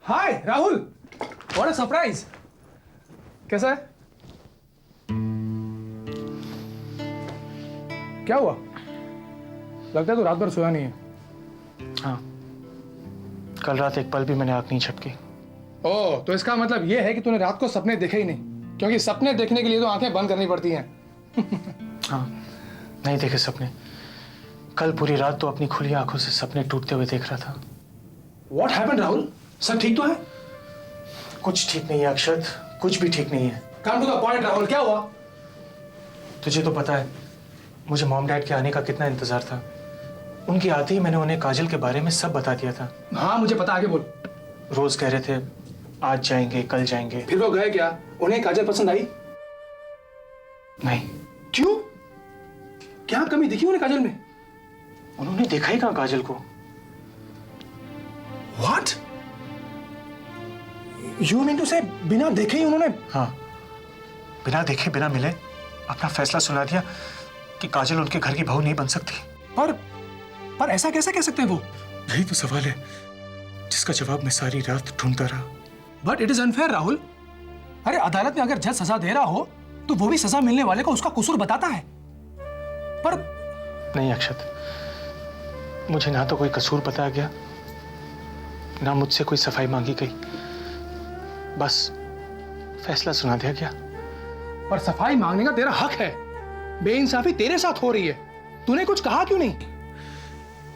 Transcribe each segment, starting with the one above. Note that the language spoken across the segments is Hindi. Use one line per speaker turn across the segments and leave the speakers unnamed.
Hi Rahul, what a surprise. कैसा है? क्या हुआ? लगता है तू रात भर सोया नहीं है।
हाँ, कल रात एक पल भी मैंने आँख नहीं झपकी।
ओह, तो इसका मतलब ये है कि तूने रात को सपने देखे ही नहीं, क्योंकि सपने देखने के लिए तो आंखें बंद करनी पड़ती हैं।
हाँ, नहीं देखे सपने। कल पूरी रात तो अपनी खुली आंखों से सपने टूटते हुए देख रहा था।
What happened Rahul? सब ठीक तो है?
कुछ ठीक नहीं है अक्षत, कुछ भी ठीक नहीं है।
Come to the point Rahul, क्या हुआ?
तुझे तो पता है मुझे मॉम डैड के आने का कितना इंतजार था। उनके आते ही मैंने उन्हें काजल के बारे में सब बता दिया था।
हाँ मुझे पता, आगे बोल।
रोज कह रहे थे आज जाएंगे कल जाएंगे।
फिर वो गए क्या? उन्हें काजल पसंद आई?
नहीं।
क्यों? क्या कमी दिखी उन्हें काजल में?
उन्होंने देखा ही कहाँ काजल को।
What? You mean to say बिना देखे ही उन्होंने?
हाँ, बिना देखे बिना मिले अपना फैसला सुना दिया कि काजल उनके घर की बहू नहीं बन सकती।
पर ऐसा कैसे कह सकते हैं वो?
यही तो सवाल है जिसका जवाब मैं सारी रात ढूंढता रहा।
But it is unfair Rahul. अरे अदालत में अगर जज सजा दे रहा हो तो वो भी सजा मिलने वाले को उसका कसूर बताता है। पर
नहीं अक्षत, मुझे ना तो कोई कसूर बताया गया ना मुझसे कोई सफाई मांगी गई, बस फैसला सुना दिया गया।
पर सफाई मांगने का तेरा हक है। बेइंसाफी तेरे साथ हो रही है, तूने कुछ कहा क्यों नहीं?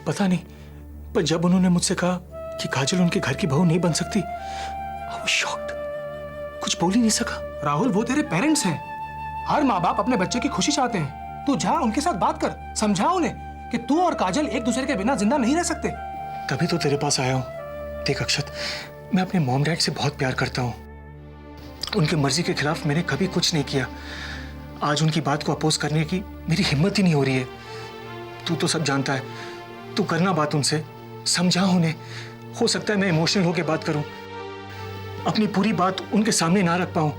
पता नहीं, पर जब उन्होंने मुझसे कहा कि काजल उनके घर की बहू नहीं बन सकती, I was shocked। कुछ बोल ही नहीं सका।
राहुल, वो तेरे पेरेंट्स हैं। हर माँ बाप अपने बच्चे की खुशी चाहते हैं। तू जा उनके साथ बात कर, समझा उन्हें कि तू और काजल एक दूसरे के बिना जिंदा नहीं रह सकते।
तभी तो तेरे पास आया हूं। देख अक्षत, मैं अपने मॉम डैड से बहुत प्यार करता हूं। उनकी मर्जी के खिलाफ मैंने कभी कुछ नहीं किया। आज उनकी बात को अपोज करने की मेरी हिम्मत ही नहीं हो रही है। तू तो सब जानता है, तू करना बात उनसे, समझा उन्हें। हो सकता है मैं इमोशनल होकर बात करूं, अपनी पूरी बात उनके सामने ना रख पाऊं,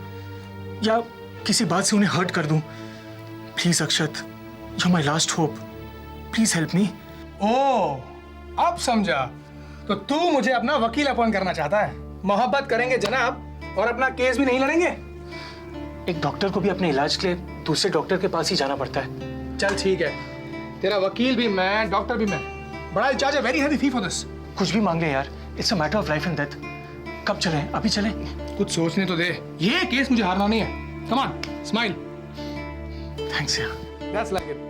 या किसी बात से उन्हें हर्ट कर दूं। Please Akshat, you are my last hope, please help me.
Oh, अब समझा। तो तू मुझे अपना वकील अपॉइंट करना चाहता है। मोहब्बत करेंगे जनाब, और अपना केस भी नहीं लड़ेंगे।
एक डॉक्टर को भी अपने इलाज के लिए दूसरे डॉक्टर के पास ही जाना पड़ता है।
चल ठीक है, तेरा वकील भी मैं, डॉक्टर भी मैं। बड़ा चार्ज है, very heavy fee for this.
कुछ भी मांग ले यार, it's a matter of life and death. कब चलें? अभी चलें?
कुछ सोचने तो दे, ये केस मुझे हारना नहीं है। Come on, smile.
थैंक्स यार।
That's like it.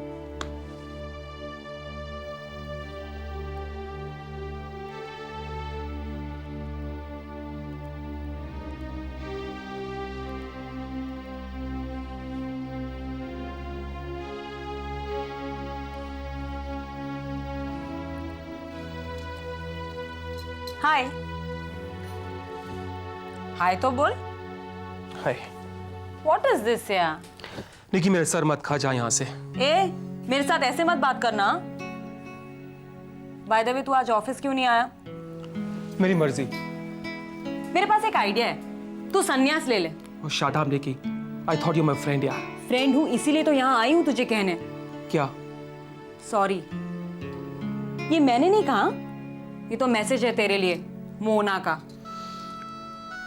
Hi hi तो बोल।
हाय
व्हाट इज दिस यार?
निकी, मेरे सर मत खा जा यहाँ से।
ए, मेरे साथ ऐसे मत बात करना। बाय द वे, तू आज ऑफिस क्यों नहीं आया?
मेरी मर्जी।
मेरे पास एक आइडिया है, तू संन्यास ले ले।
Shut up Nikki, I thought you my friend यार।
फ्रेंड हूँ इसीलिए तो यहाँ आई हूँ तुझे कहने।
क्या?
सॉरी, ये मैंने नहीं कहा, ये तो मैसेज है तेरे लिए, मोना का।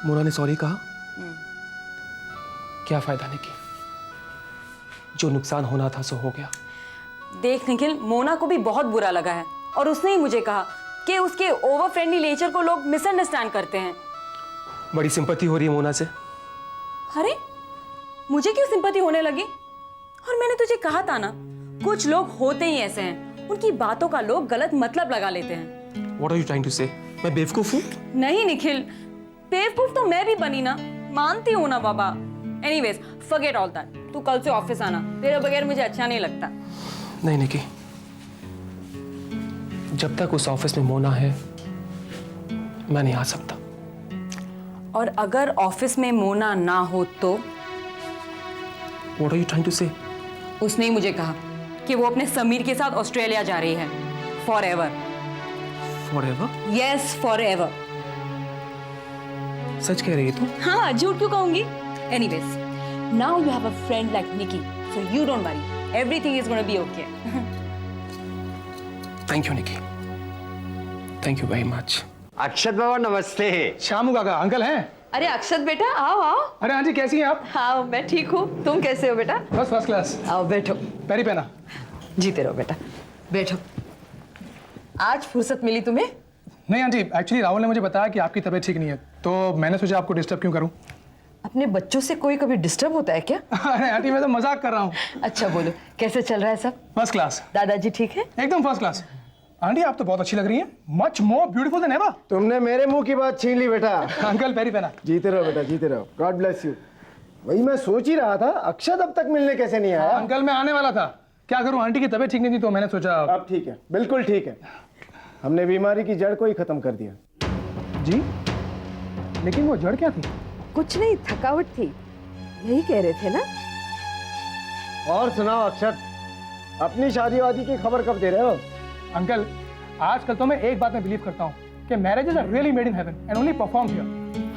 मोना ने सॉरी कहा? क्या फायदा निकी, जो नुकसान होना था सो हो गया।
देख निखिल, मोना को भी बहुत बुरा लगा है, और उसने ही मुझे कहा कि उसके ओवर फ्रेंडली नेचर को लोग मिसअंडरस्टैंड करते हैं।
बड़ी सिंपैथी हो रही है मोना से।
अरे, मुझे क्यों सिंपैथी होने लगी? और मैंने तुझे कहा था ना, कुछ लोग होते ही ऐसे हैं, उनकी बातों का लोग गलत मतलब लगा लेते हैं।
What are you trying to say? मैं बेवकूफ हूँ?
नहीं निखिल, बेवकूफ तो मैं भी बनी ना, मानती हूँ ना बाबा। Anyways, forget all that. तू कल से ऑफिस आना, तेरे बगैर मुझे अच्छा नहीं लगता।
नहीं निकी, जब तक उस ऑफिस में मोना है मैं नहीं आ सकता।
और अगर ऑफिस में मोना ना हो तो?
What are you trying to say?
उसने ही मुझे कहा कि वो अपने समीर के साथ ऑस्ट्रेलिया जा रही है, forever.
Forever?
Yes, forever.
सच कह रही है तू?
हाँ, झूठ क्यों कहूंगी? Anyways, now you have a friend like Nicky, so you don't worry, everything is gonna be okay.
Thank you Nicky, thank you very much.
Akshat बाबा नमस्ते।
श्यामू काका अंकल हैं?
अरे अक्षत बेटा आओ आओ।
अरे हाँ जी, कैसी हैं आप?
हाँ मैं ठीक हूँ, तुम कैसे हो बेटा?
बस फर्स्ट क्लास।
आओ बैठो।
पैरी पहना।
जीते रहो बेटा, बैठो। आज फुर्सत मिली तुम्हें?
नहीं आंटी, एक्चुअली राहुल ने मुझे बताया कि आपकी तबीयत ठीक नहीं है, तो मैंने सोचा आपको डिस्टर्ब क्यों करूं।
अपने बच्चों से कोई कभी डिस्टर्ब होता है क्या?
अरे आंटी, मैं तो मजाक कर रहा हूँ।
अच्छा बोलो, कैसे चल रहा है सब?
First class.
दादाजी ठीक है?
एकदम फर्स्ट क्लास। आंटी आप तो बहुत अच्छी लग रही हैं, much more beautiful then ever.
तुमने मेरे मुंह की बात छीन ली बेटा।
अंकल पैरी पहना।
जीते रहो बेटा, जीते रहो। God bless you. वही मैं सोच ही रहा था, अक्षत अब तक मिलने कैसे नहीं आया।
अंकल मैं आने वाला था, क्या करूं, आंटी की तबीयत ठीक नहीं थी तो मैंने सोचा।
अब ठीक है, बिल्कुल ठीक है। हमने बीमारी की जड़ को ही खत्म कर दिया।
जी, लेकिन वो जड़ क्या थी?
कुछ नहीं, थकावट थी, यही कह रहे थे ना?
और सुनाओ अक्षत, अपनी शादी वादी की खबर कब दे रहे हो?
अंकल आजकल तो मैं एक बात में बिलीव करता हूँ कि marriages are really made in heaven and only perform here.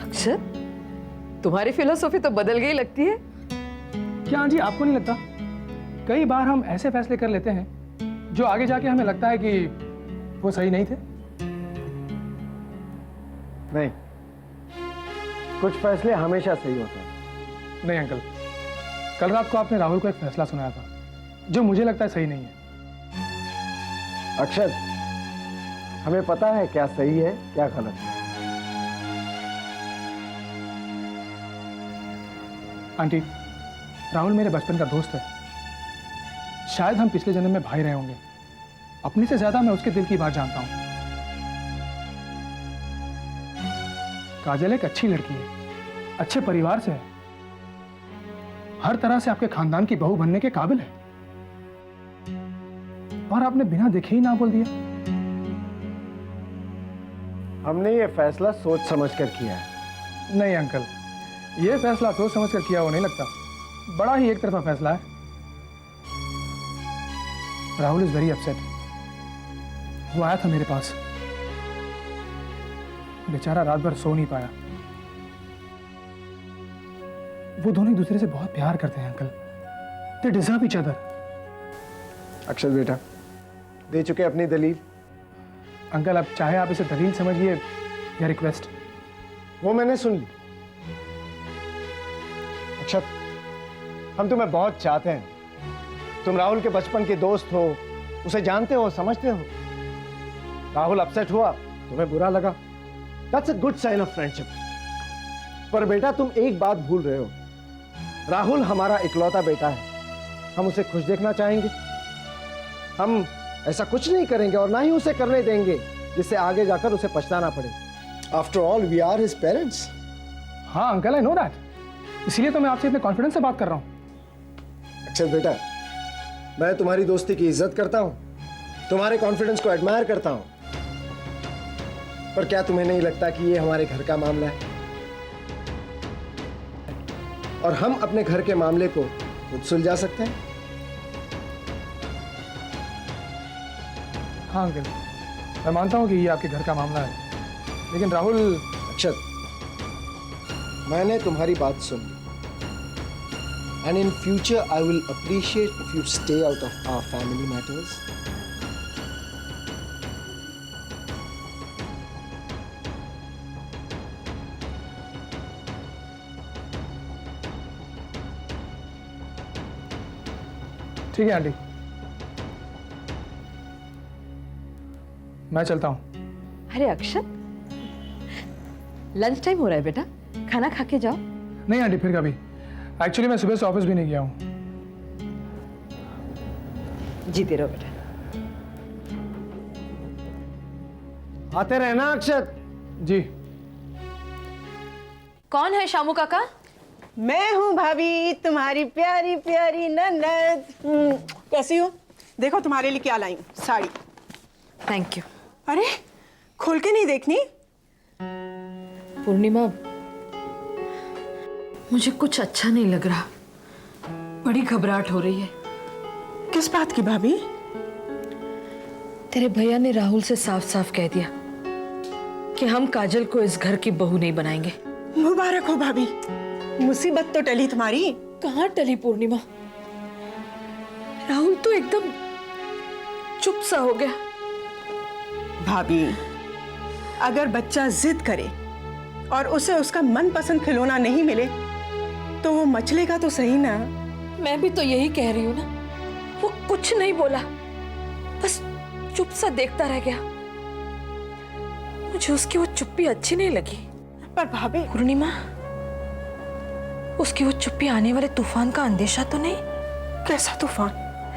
Akshat, तुम्हारी फिलोसॉफी तो बदल गई लगती है।
क्या आंटी आपको नहीं लगता कई बार हम ऐसे फैसले कर लेते हैं जो आगे जाके हमें लगता है कि वो सही नहीं थे?
नहीं, कुछ फैसले हमेशा सही होते हैं।
नहीं अंकल, कल रात को आपने राहुल को एक फैसला सुनाया था जो मुझे लगता है सही नहीं है।
अक्षत, हमें पता है क्या सही है क्या गलत है।
आंटी, राहुल मेरे बचपन का दोस्त है, शायद हम पिछले जन्म में भाई रहे होंगे। अपने से ज्यादा मैं उसके दिल की बात जानता हूं। काजल एक अच्छी लड़की है, अच्छे परिवार से है, हर तरह से आपके खानदान की बहू बनने के काबिल है, और आपने बिना देखे ही ना बोल दिया।
हमने ये फैसला सोच समझ कर किया है।
नहीं अंकल, ये फैसला सोच समझ कर किया वो नहीं लगता, बड़ा ही एक तरफा फैसला है। Rahul is very upset. वो आया था मेरे पास, बेचारा रात भर सो नहीं पाया। वो दोनों एक दूसरे से बहुत प्यार करते हैं uncle, they deserve each other.
Akshat बेटा, दे चुके अपनी दलील।
अंकल अब चाहे आप इसे दलील समझिए या रिक्वेस्ट।
वो मैंने सुन ली। अक्षत, हम तुम्हें बहुत चाहते हैं। तुम राहुल के बचपन के दोस्त हो, उसे जानते हो, समझते हो। राहुल अपसेट हुआ, तुम्हें बुरा लगा, that's a good sign of friendship. पर बेटा तुम एक बात भूल रहे हो, राहुल हमारा इकलौता बेटा है, हम उसे खुश देखना चाहेंगे। हम ऐसा कुछ नहीं करेंगे और ना ही उसे करने देंगे जिससे आगे जाकर उसे पछताना पड़े। After all we are his parents.
हाँ अंकल, आई नो दैट, इसीलिए तो मैं आपसे इतने कॉन्फिडेंस से बात कर रहा हूँ।
अक्षत बेटा, मैं तुम्हारी दोस्ती की इज्जत करता हूं, तुम्हारे कॉन्फिडेंस को एडमायर करता हूं, पर क्या तुम्हें नहीं लगता कि ये हमारे घर का मामला है और हम अपने घर के मामले को खुद सुलझा सकते हैं?
हाँ अंकल, मैं मानता हूँ कि ये आपके घर का मामला है, लेकिन राहुल।
अक्षत, मैंने तुम्हारी बात सुन ली, and in future I will appreciate if you stay out of our family matters.
ठीक है आंटी, मैं चलता हूँ।
अरे अक्षत, लंच टाइम हो रहा है बेटा, खाना खा के जाओ।
नहीं आंटी, फिर कभी। एक्चुअली मैं सुबह से ऑफिस भी नहीं गया हूँ।
जीते रहो बेटा।
आते रहना अक्षत।
जी।
कौन है शामू काका?
मैं हूँ भाभी, तुम्हारी प्यारी प्यारी ननद। कैसी हो? देखो तुम्हारे लिए क्या लाई हूँ, साड़ी।
Thank you.
अरे खोल के नहीं देखनी?
पूर्णिमा, मुझे कुछ अच्छा नहीं लग रहा, बड़ी घबराहट हो रही है।
किस बात की भाभी?
तेरे भैया ने राहुल से साफ साफ कह दिया कि हम काजल को इस घर की बहू नहीं बनाएंगे।
मुबारक हो भाभी, मुसीबत तो टली तुम्हारी।
कहाँ टली पूर्णिमा, राहुल तो एकदम चुप सा हो गया।
भाभी, अगर बच्चा जिद करे और उसे उसका मनपसंद खिलौना नहीं मिले तो वो मचलेगा तो सही ना।
मैं भी तो यही कह रही हूँ ना। वो कुछ नहीं बोला, बस चुप सा देखता रह गया। मुझे उसकी वो चुप्पी अच्छी नहीं लगी।
पर भाभी,
पूर्णिमा, उसकी वो चुप्पी आने वाले तूफान का अंदेशा तो नहीं?
कैसा तूफान?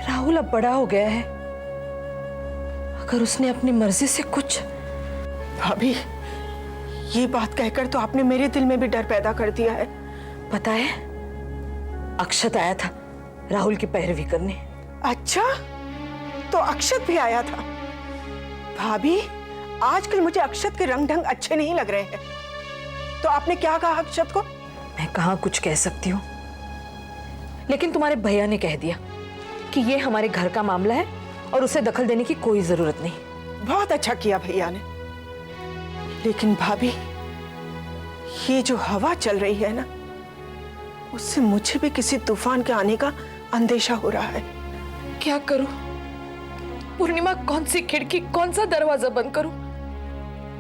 राहुल अब बड़ा हो गया है। अगर उसने अपनी मर्जी से कुछ...
भाभी, ये बात कहकर तो आपने मेरे दिल में भी डर पैदा कर दिया है।
पता है, अक्षत आया था राहुल की पैरवी करने।
अच्छा, तो अक्षत भी आया था। भाभी, आजकल मुझे अक्षत के रंग ढंग अच्छे नहीं लग रहे हैं। तो आपने क्या कहा अक्षत को?
मैं कहाँ कुछ कह सकती हूँ, लेकिन तुम्हारे भैया ने कह दिया कि ये हमारे घर का मामला है और उसे दखल देने की कोई जरूरत नहीं।
बहुत अच्छा किया भैया ने। लेकिन भाभी, ये जो हवा चल रही है ना, उससे मुझे भी किसी तूफान के आने का अंदेशा हो रहा है।
क्या करूं पूर्णिमा? कौन सी खिड़की, कौन सा दरवाजा बंद करूं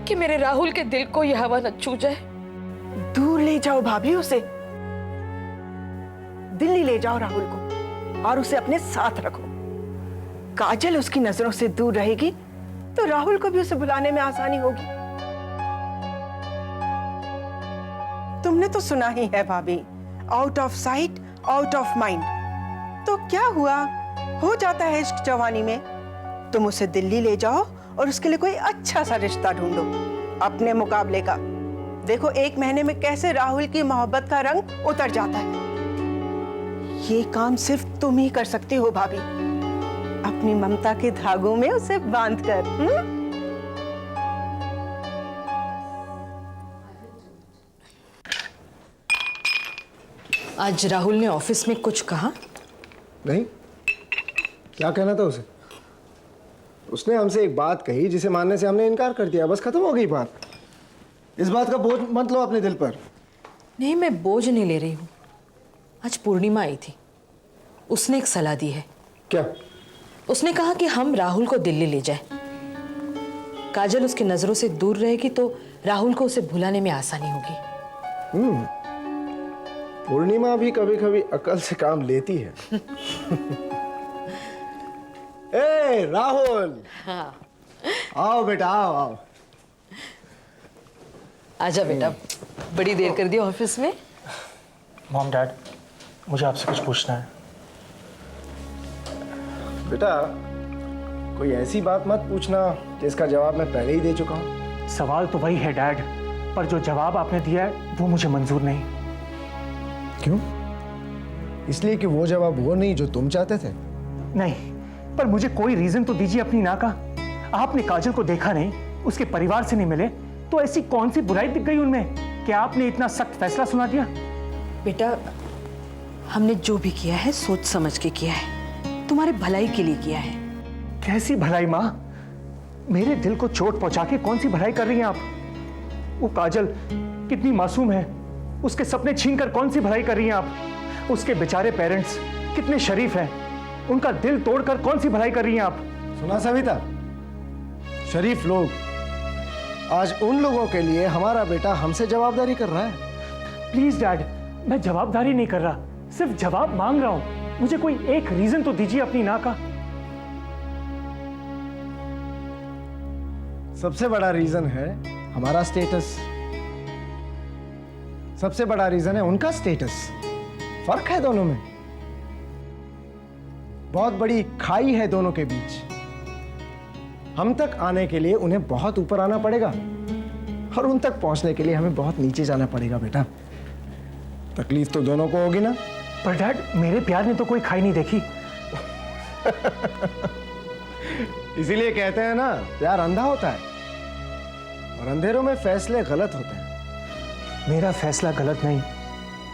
कि मेरे राहुल के दिल को यह हवा न छू जाए?
दूर ले जाओ भाभी उसे। दिल्ली ले जाओ राहुल को और उसे अपने साथ रखो। काजल उसकी नजरों से दूर रहेगी तो राहुल को भी उसे बुलाने में आसानी होगी। तुमने तो सुना ही है भाभी, out of sight out of mind. तो क्या हुआ, हो जाता है इश्क जवानी में। तुम उसे दिल्ली ले जाओ और उसके लिए कोई अच्छा सा रिश्ता ढूंढो अपने मुकाबले का। देखो 1 महीने में कैसे राहुल की मोहब्बत का रंग उतर जाता है। ये काम सिर्फ तुम ही कर सकती हो भाभी, अपनी ममता के धागों में उसे बांधकर।
आज राहुल ने ऑफिस में कुछ कहा?
नहीं, क्या कहना था उसे? उसने हमसे एक बात कही जिसे मानने से हमने इनकार कर दिया, बस खत्म हो गई बात। इस बात का बोझ मत लो अपने दिल पर।
नहीं, मैं बोझ नहीं ले रही हूँ। आज पूर्णिमा आई थी, उसने एक सलाह दी है।
क्या?
उसने कहा कि हम राहुल को दिल्ली ले जाएं। काजल उसकी नजरों से दूर रहेगी तो राहुल को उसे भुलाने में आसानी होगी।
पूर्णिमा भी कभी कभी अकल से काम लेती है। ए राहुल,
हाँ,
आओ बेटा, आओ आओ।
आजा बेटा, बड़ी देर कर दी ऑफिस में।
मॉम डैड, मुझे आपसे कुछ पूछना है।
बेटा, कोई ऐसी बात मत पूछना जिसका जवाब मैं पहले ही दे चुका हूँ।
सवाल तो वही है डैड, पर जो जवाब आपने दिया है वो मुझे मंजूर नहीं।
क्यों? इसलिए कि वो जवाब वो नहीं जो तुम चाहते थे?
नहीं, पर मुझे कोई रीजन तो दीजिए अपनी ना का। आपने काजल को देखा नहीं, उसके परिवार से नहीं मिले, तो ऐसी कौन सी बुराई दिख गई उनमें कि आपने इतना सख्त फैसला सुना दिया?
बेटा, हमने जो भी किया है सोच समझ के किया है, तुम्हारे भलाई के लिए किया है।
कैसी भलाई माँ? मेरे दिल को चोट पहुंचा के कौन सी भलाई कर रही हैं आप? वो काजल कितनी मासूम है, उसके सपने छीनकर कौन सी भलाई कर रही हैं आप? उसके बेचारे पेरेंट्स कितने शरीफ हैं, उनका दिल तोड़कर कौन सी भलाई कर रही हैं आप?
सुना सविता, शरीफ लोग, आज उन लोगों के लिए हमारा बेटा हमसे जवाबदारी कर रहा है।
प्लीज डैड, मैं जवाबदारी नहीं कर रहा, सिर्फ जवाब मांग रहा हूं। मुझे कोई एक रीजन तो दीजिए अपनी ना का।
सबसे बड़ा रीजन है हमारा स्टेटस, सबसे बड़ा रीजन है उनका स्टेटस। फर्क है दोनों में, बहुत बड़ी खाई है दोनों के बीच। हम तक आने के लिए उन्हें बहुत ऊपर आना पड़ेगा और उन तक पहुंचने के लिए हमें बहुत नीचे जाना पड़ेगा। बेटा, तकलीफ तो दोनों को होगी ना?
पर डैड, मेरे प्यार ने तो कोई खाई नहीं देखी।
इसीलिए कहते हैं ना, प्यार अंधा होता है और अंधेरों में फैसले गलत होते हैं।
मेरा फैसला गलत नहीं,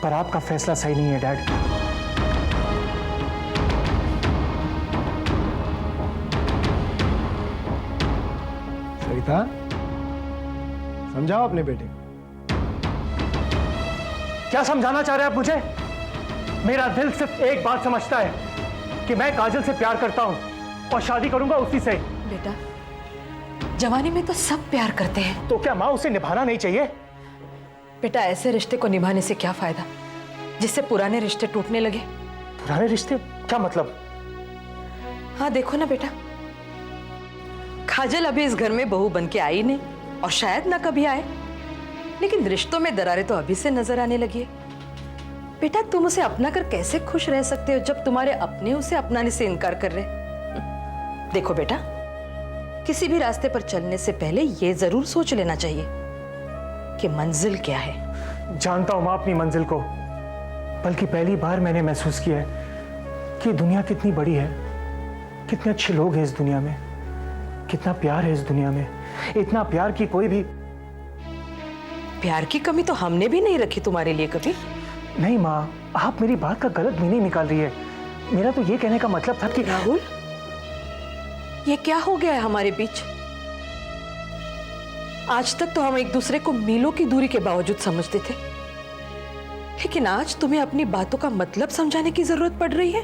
पर आपका फैसला सही नहीं है डैड।
सरिता, समझाओ अपने बेटे को।
क्या समझाना चाह रहे हैं आप मुझे? मेरा दिल सिर्फ एक बात समझता है कि मैं काजल से प्यार करता हूं और शादी करूंगा उसी से।
बेटा, जवानी में तो सब प्यार करते हैं।
तो क्या माँ उसे निभाना नहीं चाहिए?
बेटा, ऐसे रिश्ते को निभाने से क्या फायदा जिससे पुराने रिश्ते टूटने लगे।
पुराने रिश्ते क्या मतलब?
हाँ देखो ना बेटा, काजल अभी इस घर में बहू बन के आई नहीं और शायद ना कभी आए, लेकिन रिश्तों में दरारें तो अभी से नजर आने लगी है। बेटा, तुम उसे अपना कर कैसे खुश रह सकते हो जब तुम्हारे अपने उसे अपनाने से इनकार कर रहे? देखो बेटा, किसी भी रास्ते पर चलने से पहले ये जरूर सोच लेना चाहिए कि मंजिल क्या है।
जानता हूं माँ अपनी मंजिल को, बल्कि पहली बार मैंने महसूस किया है कि दुनिया कितनी बड़ी है, कितने अच्छे लोग हैं इस दुनिया में, कितना प्यार है इस दुनिया में, इतना प्यार कि कोई भी।
प्यार की कमी तो हमने भी नहीं रखी तुम्हारे लिए कभी।
नहीं माँ, आप मेरी बात का गलत मीनिंग निकाल रही है। मेरा तो ये कहने का मतलब था कि
राहुल, ये क्या हो गया है हमारे बीच? आज तक तो हम एक दूसरे को मीलों की दूरी के बावजूद समझते थे, लेकिन आज तुम्हें अपनी बातों का मतलब समझाने की जरूरत पड़ रही है।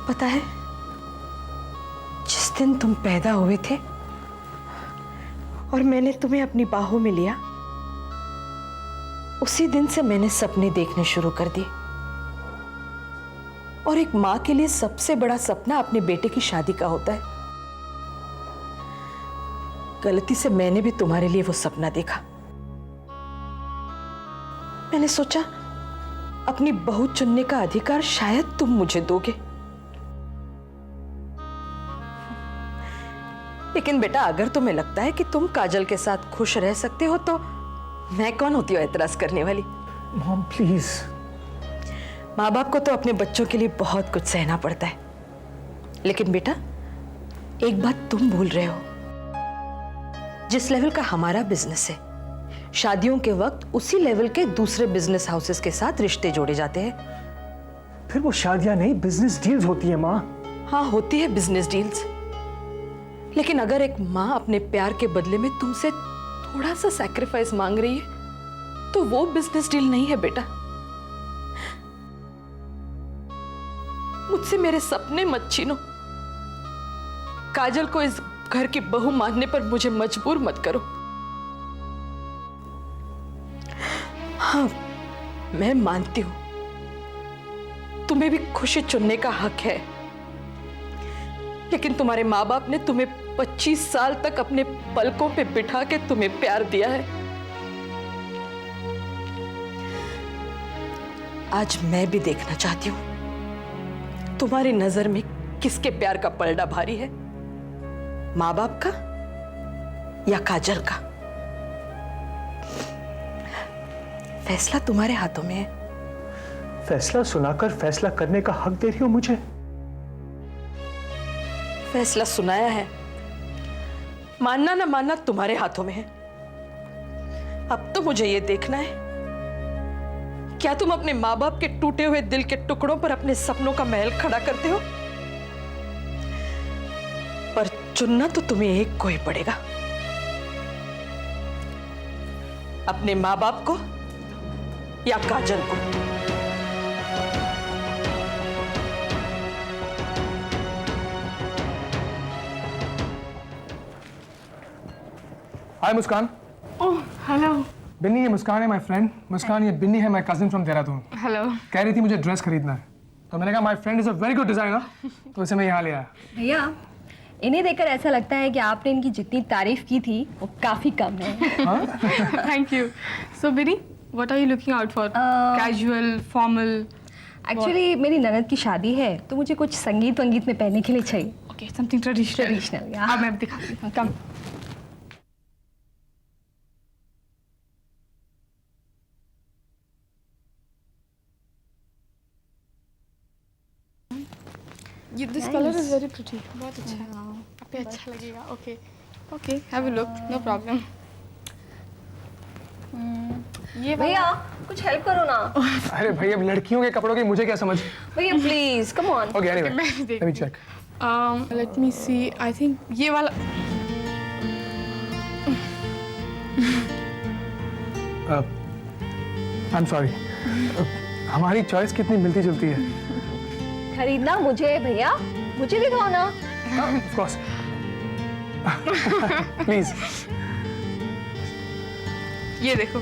पता है, जिस दिन तुम पैदा हुए थे और मैंने तुम्हें अपनी बाहों में लिया, उसी दिन से मैंने सपने देखने शुरू कर दिए। और एक मां के लिए सबसे बड़ा सपना अपने बेटे की शादी का होता है। गलती से मैंने भी तुम्हारे लिए वो सपना देखा। मैंने सोचा अपनी बहू चुनने का अधिकार शायद तुम मुझे दोगे, लेकिन बेटा, अगर तुम्हें लगता है कि तुम काजल के साथ खुश रह सकते हो तो मैं कौन होती हूँ एतराज करने वाली।
Mom please.
माँ बाप को तो अपने बच्चों के लिए बहुत कुछ सहना पड़ता है, लेकिन बेटा, एक बात तुम भूल रहे हो। जिस लेवल का हमारा बिजनेस है, शादियों के वक्त उसी लेवल के दूसरे बिजनेस हाउसेस के साथ रिश्ते जोड़े जाते हैं।
फिर वो शादियां नहीं, बिजनेस डील्स होती है माँ।
हाँ, होती है बिजनेस डील्स, लेकिन अगर एक माँ अपने प्यार के बदले में तुमसे थोड़ा सा सैक्रिफाइस मांग रही है तो वो बिजनेस डील नहीं है बेटा। मुझसे मेरे सपने मत छीनो। काजल को इस घर की बहू मानने पर मुझे मजबूर मत करो। हाँ, मैं मानती हूं तुम्हें भी खुशी चुनने का हक है, लेकिन तुम्हारे माँ बाप ने तुम्हें 25 साल तक अपने पलकों पे बिठा के तुम्हें प्यार दिया है। आज मैं भी देखना चाहती हूं तुम्हारी नजर में किसके प्यार का पलड़ा भारी है, माँ बाप का या काजल का। फैसला तुम्हारे हाथों में है।
फैसला सुनाकर फैसला करने का हक दे रही हो मुझे?
फैसला सुनाया है, मानना ना मानना तुम्हारे हाथों में है। अब तो मुझे यह देखना है, क्या तुम अपने माँ बाप के टूटे हुए दिल के टुकड़ों पर अपने सपनों का महल खड़ा करते हो? पर चुनना तो तुम्हें एक को ही पड़ेगा, अपने माँ बाप को या काजल को।
हाय मुस्कान।
Oh hello.
बिन्नी, ये मुस्कान है माय फ्रेंड। मुस्कान, ये बिन्नी है my cousin from Dehradun.
Hello.
कह रही थी मुझे ड्रेस खरीदना है, तो मैंने कहा my friend is a very good designer, तो इसे मैं यहाँ ले आया।
भैया, इन्हें देखकर ऐसा लगता है कि आपने इनकी जितनी तारीफ की थी वो काफी कम है।
Thank you. So Bini, what are you looking out for? Casual, formal?
Actually मेरी ननद की शादी है, तो मुझे कुछ संगीत वंगीत में पहनने के लिए चाहिए।
Okay, something traditional.
ट्रेडिशनल, या।
अब मैं दिखाती हूँ, come. This colour is very pretty. बहुत अच्छा है, आप पे अच्छा लगेगा। Okay okay, have a look, no problem. ये
भैया कुछ हेल्प करो ना।
अरे भाई, अब लड़कियों के कपड़ों की मुझे क्या समझ।
भैया please come on.
Okay, anyway
मैं भी
let me check.
Let me see, I think ये वाला।
आई एम सॉरी, हमारी चॉइस कितनी मिलती जुलती है।
खरीदना मुझे, भैया मुझे दिखाओ ना।
Of course. प्लीज।
ये देखो,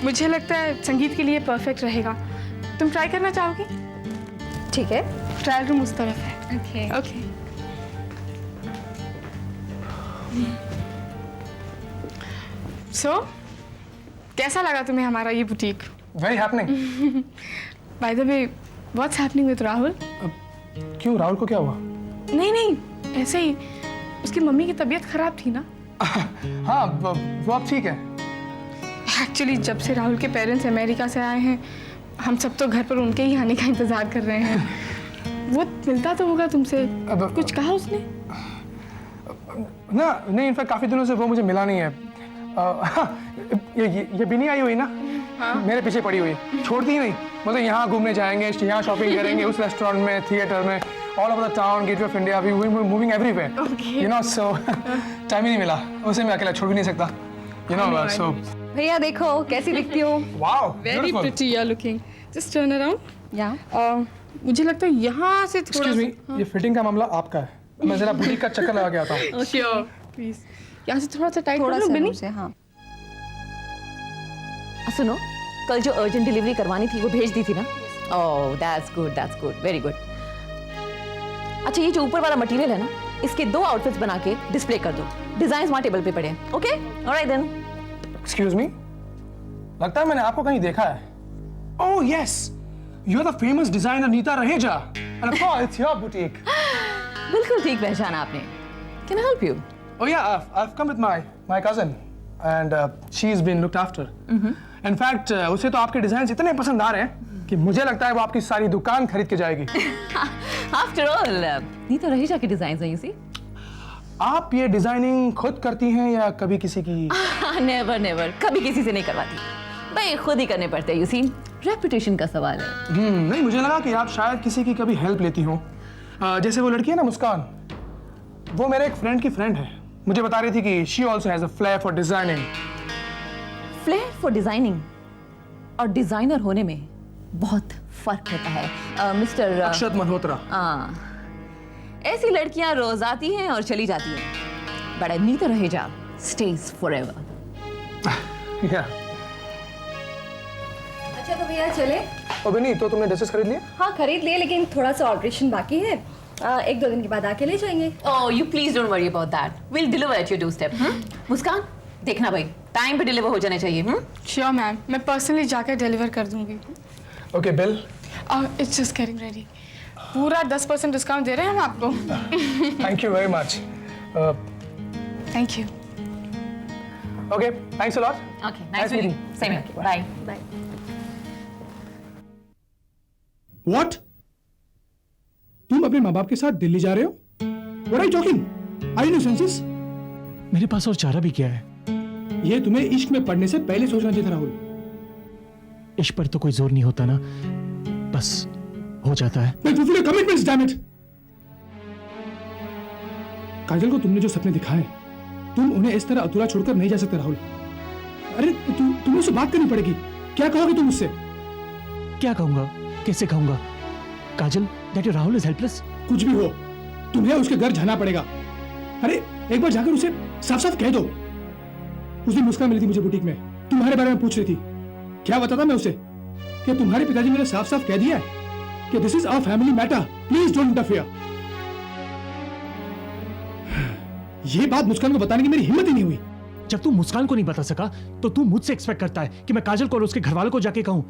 मुझे लगता है संगीत के लिए परफेक्ट रहेगा। तुम ट्राई करना चाहोगी?
ठीक है।
ट्रायल रूम उस तरफ है।
ओके।
ओके। सो कैसा लगा तुम्हें हमारा ये boutique?
Very happening.
By the way, what's happening with Rahul?
क्यों, राहुल को क्या हुआ?
नहीं, ऐसे ही उसकी मम्मी की तबीयत खराब थी ना।
हाँ, वो अब ठीक है।
एक्चुअली जब से राहुल के पेरेंट्स अमेरिका से आए हैं, हम सब तो घर पर उनके ही आने का इंतजार कर रहे हैं। वो मिलता तो होगा तुमसे। कुछ कहा उसने?
ना नहीं, इनफैक्ट काफी दिनों से वो मुझे मिला नहीं है। ये बिनी आई हुई ना, मेरे पीछे पड़ी हुई, छोड़ती ही नहीं। मतलब यहाँ घूमने जाएंगे, यहाँ शॉपिंग करेंगे, उस रेस्टोरेंट में, थिएटर में, all over the town, gateway of India, we moving everywhere, you know. So time ही नहीं मिला, उसे मैं अकेला छोड़ भी नहीं सकता, यू नो। सो
भैया देखो कैसी दिखती हूँ।
Wow,
very pretty you are looking. Just turn around.
या
मुझे लगता है यहाँ से थोड़ा
एक्सक्यूज मी, ये फिटिंग का मामला आपका है, मैं जरा बुटीक का चक्कर लगा के आता हूँ।
Sure, please. यहाँ से थोड़ा सा टाइट कर लो बिनी।
हाँ।
सुनो, कल जो अर्जेंट डिलीवरी करवानी थी वो भेज दी थी ना? Oh that's good, very good. अच्छा, ये जो ऊपर वाला मटेरियल है ना, इसके 2 आउटफिट्स बना के डिस्प्ले कर दो। डिजाइन वहाँ टेबल पे पड़े हैं। Okay, alright then.
Excuse me, लगता है मैंने आपको कहीं देखा है। Oh yes, you are the famous designer Neeta Raheja, and of course it's your boutique.
बिल्कुल ठीक पहचाना आपने। Can I help you?
Oh yeah, I've come with my cousin, and she's been looked after. In fact, उसे तो आपके डिजाइन इतने पसंद आ रहे हैं कि मुझे लगता है वो आपकी सारी दुकान खरीद के जाएगी।
After all, नीता रहेजा के डिजाइन हैं, you see?
आप ये डिजाइनिंग खुद करती हैं या कभी किसी की?
नेवर, कभी किसी से नहीं करवाती भाई, खुद ही करने पड़ते हैं, you see? रेपुटेशन का सवाल है।
नहीं, मुझे लगा कि आप शायद किसी की कभी हेल्प लेती हो। जैसे वो लड़की है ना मुस्कान, वो मेरे एक फ्रेंड की फ्रेंड है, मुझे बता रही थी कि she also has a flair for designing.
Flare for designing और डिजाइनर होने में बहुत फर्क होता है मिस्टर
अक्षत मल्होत्रा।
ऐसी लड़कियां रोज आती हैं और चली जाती हैं, but Neeta Raheja stays forever.
Yeah.
अच्छा तो भैया चले।
ओ बिनी, तो तुमने ड्रेसेस खरीद लिए?
हाँ खरीद लिए, लेकिन थोड़ा सा ऑल्ट्रेशन बाकी है। 1-2 दिन के बाद आके ले जाएंगे।
Oh, you please don't worry about that. We'll deliver at your doorstep. मुस्कान, देखना भाई, टाइम पे डिलीवर हो जाने चाहिए।
श्योर मैम, मैं पर्सनली जाकर डिलीवर कर दूंगी।
Okay, bill?
It's just getting ready. पूरा 10% डिस्काउंट दे रहे हैं हम आपको।
Thank you very much.
Thank you.
Okay, thanks a lot.
Okay, nice meeting. Same here. Bye.
Bye.
What? तुम अपने माँ बाप के साथ दिल्ली जा रहे हो? What are you talking? Are you no senses?
मेरे पास और चारा भी क्या है?
ये तुम्हें इश्क में पड़ने से पहले सोचना चाहिए था राहुल।
इश्क पर तो कोई जोर नहीं होता ना, बस हो जाता है।
Then fulfill your commitments, damn it! काजल को तुमने जो सपने दिखाए, तुम उन्हें इस तरह अधूरा छोड़कर नहीं जा सकते राहुल। अरे तुम्हें उससे बात करनी पड़ेगी। क्या कहोगे तुम उससे?
क्या कहूंगा, कैसे कहूंगा? काजल, that your Rahul is helpless?
कुछ भी हो, तुम्हें उसके घर जाना पड़ेगा। अरे एक बार जाकर उसे साफ साफ कह दो। उस दिन मुस्कान मिली थी मुझे बुटीक में, तुम्हारे बारे में पूछ रही थी। क्या बताता मैं उसे कि तुम्हारे पिताजी ने साफ साफ कह दिया है कि this is our family matter, please don't interfere. ये बात मुस्कान को बताने की मेरी हिम्मत ही नहीं हुई।
जब तू मुस्कान को नहीं बता सका तो तू मुझसे एक्सपेक्ट करता है कि मैं काजल को और उसके घर वालों को जाके कहूं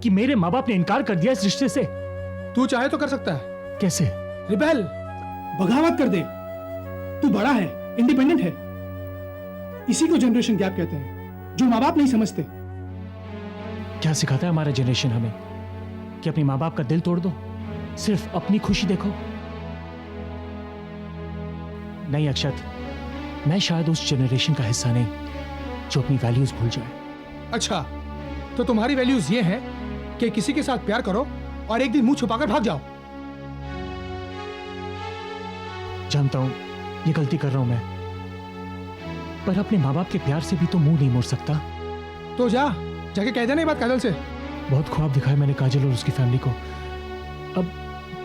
कि मेरे माँ बाप ने इनकार कर दिया इस रिश्ते से।
तू चाहे तो कर सकता है।
कैसे?
रिबेल, बगावत कर दे। तू बड़ा है, इंडिपेंडेंट है। इसी को जनरेशन गैप कहते हैं, जो माँ बाप नहीं समझते।
क्या सिखाता है हमारा जनरेशन हमें कि अपने माँ बाप का दिल तोड़ दो, सिर्फ अपनी खुशी देखो? नहीं अक्षत, मैं शायद उस जनरेशन का हिस्सा नहीं जो अपनी वैल्यूज भूल जाए।
अच्छा, तो तुम्हारी वैल्यूज ये हैं कि किसी के साथ प्यार करो और एक दिन मुंह छुपाकर भाग जाओ।
जानता हूं ये गलती कर रहा हूं मैं, पर अपने माँ बाप के प्यार से भी तो मुंह नहीं मोड़ सकता।
तो जाके कह देना ये बात काजल से।
बहुत ख्वाब दिखाए मैंने काजल और उसकी फैमिली को, अब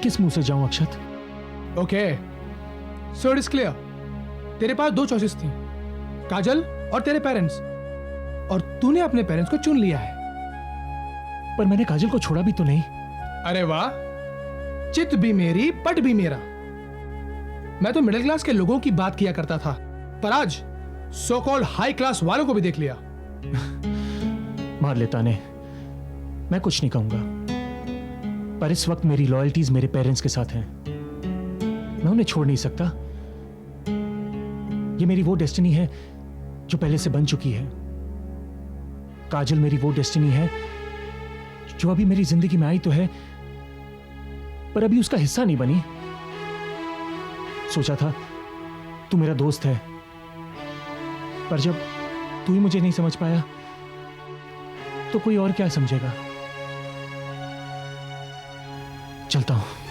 किस मुंह से जाऊं Akshat?
Okay, so it is clear, तेरे पास दो चॉइसेस थी, काजल और तेरे पेरेंट्स, और तूने अपने पेरेंट्स को चुन लिया है।
पर मैंने काजल को छोड़ा भी तो नहीं।
अरे वाह, चित भी मेरी पट भी मेरा। मैं तो मिडिल क्लास के लोगों की बात किया करता था, पर आज सो कॉल्ड हाई क्लास वालों को भी देख लिया।
मार लेता ने, मैं कुछ नहीं कहूंगा, पर इस वक्त मेरी लॉयल्टीज मेरे पेरेंट्स के साथ हैं। मैं उन्हें छोड़ नहीं सकता। ये मेरी वो डेस्टिनी है जो पहले से बन चुकी है। काजल मेरी वो डेस्टिनी है जो अभी मेरी जिंदगी में आई तो है, पर अभी उसका हिस्सा नहीं बनी। सोचा था तू मेरा दोस्त है, पर जब तू ही मुझे नहीं समझ पाया तो कोई और क्या समझेगा। चलता हूं।